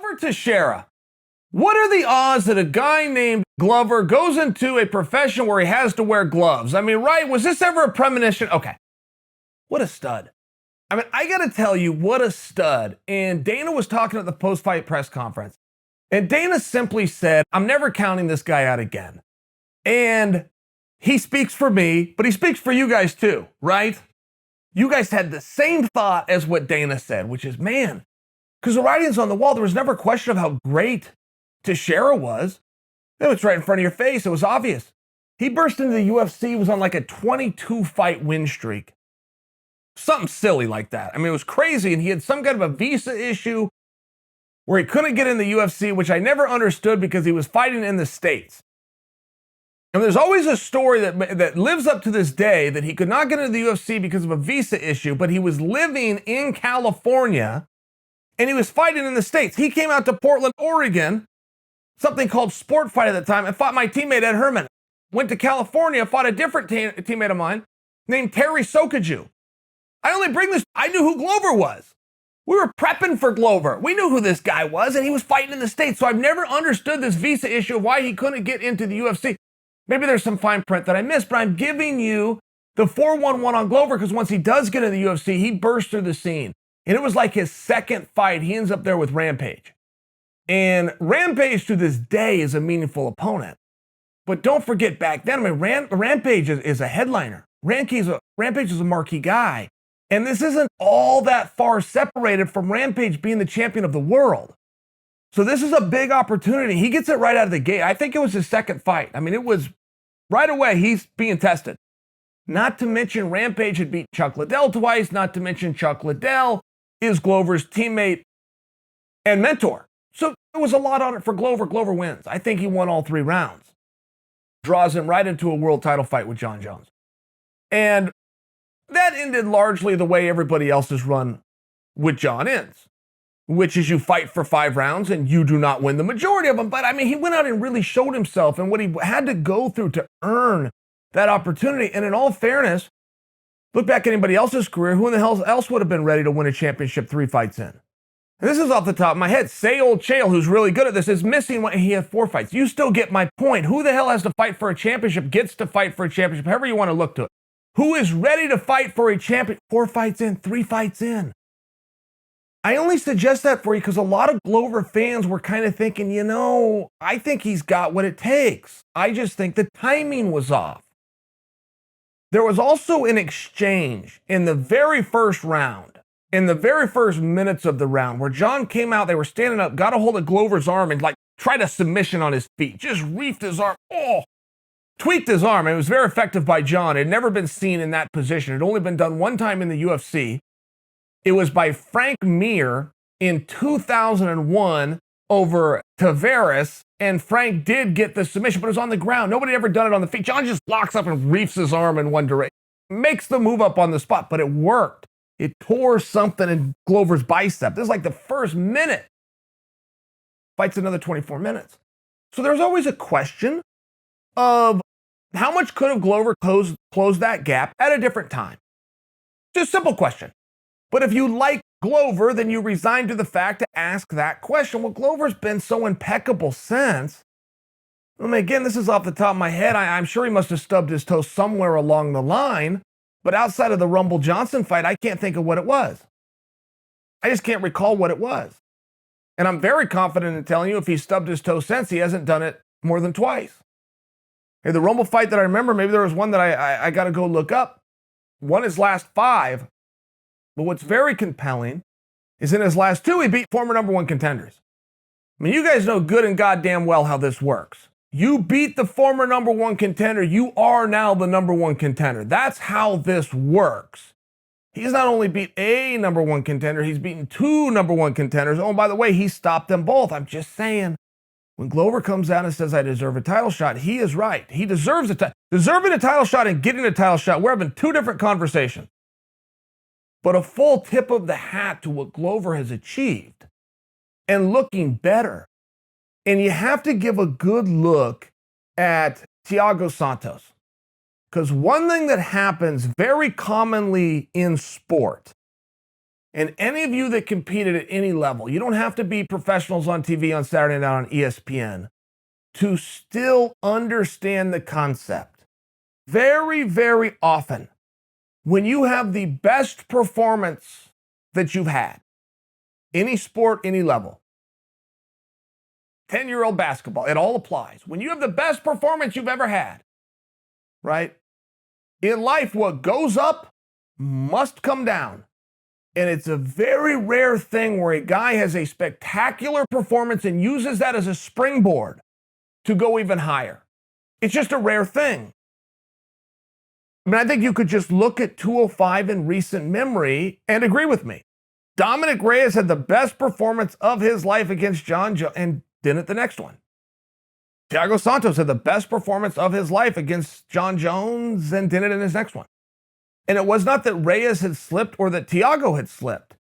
Glover Teixeira. What are the odds that a guy named Glover goes into a profession where he has to wear gloves? I mean, right? Was this ever a premonition? Okay. What a stud. I mean, I got to tell you, what a stud. And Dana was talking at the post-fight press conference. And Dana simply said, I'm never counting this guy out again. And he speaks for me, but he speaks for you guys too, right? You guys had the same thought as what Dana said, which is, man, because the writing's on the wall. There was never a question of how great Teixeira was. It was right in front of your face. It was obvious. He burst into the UFC, was on like a 22-fight win streak. Something silly like that. I mean, it was crazy, and he had some kind of a visa issue where he couldn't get in the UFC, which I never understood because he was fighting in the States. And there's always a story that lives up to this day that he could not get into the UFC because of a visa issue, but he was living in California, and he was fighting in the States. He came out to Portland, Oregon, something called Sport Fight at the time, and fought my teammate Ed Herman. Went to California, fought a different teammate of mine named Terry Sokaju. I only bring this, I knew who Glover was. We were prepping for Glover. We knew who this guy was, and he was fighting in the States. So I've never understood this visa issue of why he couldn't get into the UFC. Maybe there's some fine print that I missed, but I'm giving you the 411 on Glover because once he does get into the UFC, he bursts through the scene. And it was like his second fight. He ends up there with Rampage. And Rampage to this day is a meaningful opponent. But don't forget back then, I mean, Rampage is a headliner. Rampage is a marquee guy. And this isn't all that far separated from Rampage being the champion of the world. So this is a big opportunity. He gets it right out of the gate. I think it was his second fight. I mean, it was right away, he's being tested. Not to mention Rampage had beat Chuck Liddell twice. Not to mention Chuck Liddell is Glover's teammate and mentor. So there was a lot on it for Glover. Glover wins. I think he won all 3 rounds. Draws him right into a world title fight with John Jones. And that ended largely the way everybody else's run with John ends, which is you fight for 5 rounds and you do not win the majority of them. But I mean, he went out and really showed himself and what he had to go through to earn that opportunity. And in all fairness, look back at anybody else's career, who in the hell else would have been ready to win a championship 3 fights in? And this is off the top of my head. Say old Chael, who's really good at this, is missing one. He had 4 fights. You still get my point. Who the hell has to fight for a championship, gets to fight for a championship, however you want to look to it. Who is ready to fight for a champion? 4 fights in, 3 fights in. I only suggest that for you because a lot of Glover fans were kind of thinking, you know, I think he's got what it takes. I just think the timing was off. There was also an exchange in the very first round, in the very first minutes of the round, where John came out, they were standing up, got a hold of Glover's arm and like tried a submission on his feet, just reefed his arm. Tweaked his arm. It was very effective by John. It had never been seen in that position. It had only been done one time in the UFC. It was by Frank Mir in 2001 over Tavares, and Frank did get the submission, but it was on the ground. Nobody had ever done it on the feet. John just locks up and reefs his arm in one direction. Makes the move up on the spot, but it worked. It tore something in Glover's bicep. This is like the first minute. Fights another 24 minutes. So there's always a question of how much could have Glover closed that gap at a different time? Just a simple question. But if you like Glover, then you resign to the fact to ask that question. Well, Glover's been so impeccable since. I mean, again, this is off the top of my head. I'm sure he must have stubbed his toe somewhere along the line. But outside of the Rumble Johnson fight, I can't think of what it was. I just can't recall what it was. And I'm very confident in telling you if he stubbed his toe since, he hasn't done it more than twice. Hey, the Rumble fight that I remember, maybe there was one that I got to go look up. Won his last 5. But what's very compelling is in his last 2, he beat former number 1 contenders. I mean, you guys know good and goddamn well how this works. You beat the former number 1 contender, you are now the number 1 contender. That's how this works. He's not only beat a number 1 contender, he's beaten 2 number 1 contenders. Oh, and by the way, he stopped them both. I'm just saying. When Glover comes out and says, I deserve a title shot, he is right. He deserves a title. Deserving a title shot and getting a title shot, we're having 2 different conversations. But a full tip of the hat to what Glover has achieved and looking better. And you have to give a good look at Thiago Santos. Because one thing that happens very commonly in sport And any of you that competed at any level, you don't have to be professionals on TV on Saturday night on ESPN to still understand the concept. Very, very often, when you have the best performance that you've had, any sport, any level, 10-year-old basketball, it all applies. When you have the best performance you've ever had, right? In life, what goes up must come down. And it's a very rare thing where a guy has a spectacular performance and uses that as a springboard to go even higher. It's just a rare thing. I mean, I think you could just look at 205 in recent memory and agree with me. Dominic Reyes had the best performance of his life against John Jones and didn't the next one. Thiago Santos had the best performance of his life against John Jones and did it in his next one. And it was not that Reyes had slipped or that Thiago had slipped.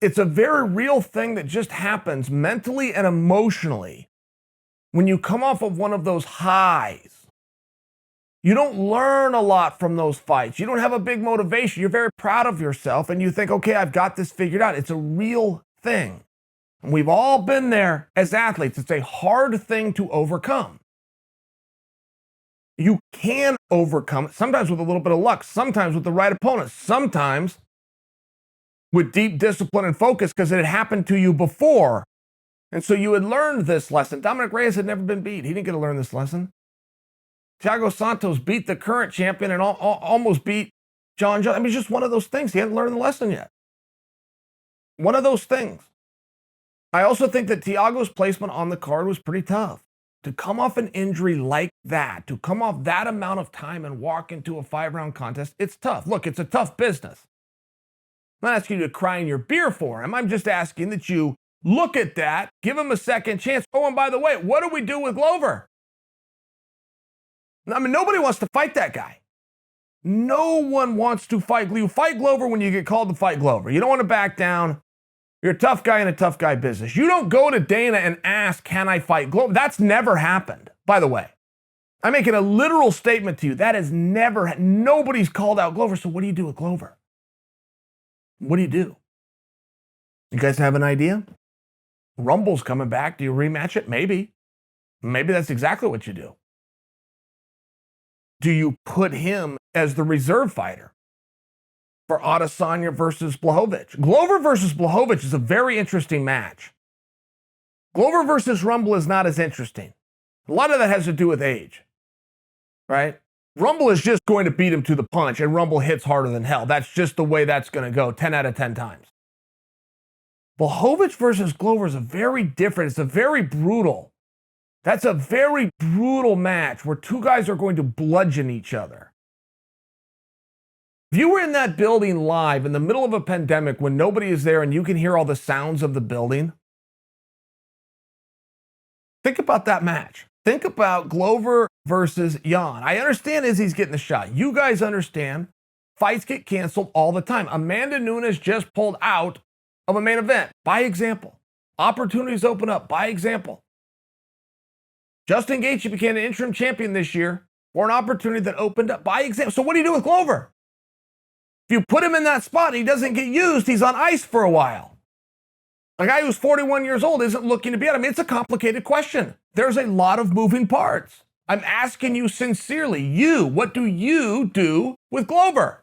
It's a very real thing that just happens mentally and emotionally when you come off of one of those highs. You don't learn a lot from those fights. You don't have a big motivation. You're very proud of yourself and you think, okay, I've got this figured out. It's a real thing. And we've all been there as athletes. It's a hard thing to overcome. You can overcome it, sometimes with a little bit of luck, sometimes with the right opponent, sometimes with deep discipline and focus because it had happened to you before. And so you had learned this lesson. Dominic Reyes had never been beat. He didn't get to learn this lesson. Thiago Santos beat the current champion and almost beat John Jones. I mean, it's just one of those things. He hadn't learned the lesson yet. One of those things. I also think that Thiago's placement on the card was pretty tough. To come off an injury like that, to come off that amount of time and walk into a 5-round contest, it's tough. Look, it's a tough business. I'm not asking you to cry in your beer for him. I'm just asking that you look at that, give him a second chance. Oh, and by the way, what do we do with Glover? I mean, nobody wants to fight that guy. No one wants to fight. You fight Glover when you get called to fight Glover. You don't want to back down. You're a tough guy in a tough guy business. You don't go to Dana and ask, can I fight Glover? That's never happened, by the way. I'm making a literal statement to you. That has never, nobody's called out Glover. So what do you do with Glover? What do you do? You guys have an idea? Rumble's coming back. Do you rematch it? Maybe. Maybe that's exactly what you do. Do you put him as the reserve fighter for Adesanya versus Blachowicz? Glover versus Blachowicz is a very interesting match. Glover versus Rumble is not as interesting. A lot of that has to do with age, right? Rumble is just going to beat him to the punch, and Rumble hits harder than hell. That's just the way that's going to go 10 out of 10 times. Blachowicz versus Glover is a very different, it's a very brutal. That's a very brutal match where two guys are going to bludgeon each other. If you were in that building live in the middle of a pandemic when nobody is there and you can hear all the sounds of the building, think about that match. Think about Glover versus Jan. I understand Izzy's getting the shot. You guys understand fights get canceled all the time. Amanda Nunes just pulled out of a main event, by example. Opportunities open up, by example. Justin Gaethje became an interim champion this year for an opportunity that opened up, by example. So what do you do with Glover? If you put him in that spot and he doesn't get used, he's on ice for a while. A guy who's 41 years old isn't looking to be out. I mean, it's a complicated question. There's a lot of moving parts. I'm asking you sincerely, what do you do with Glover?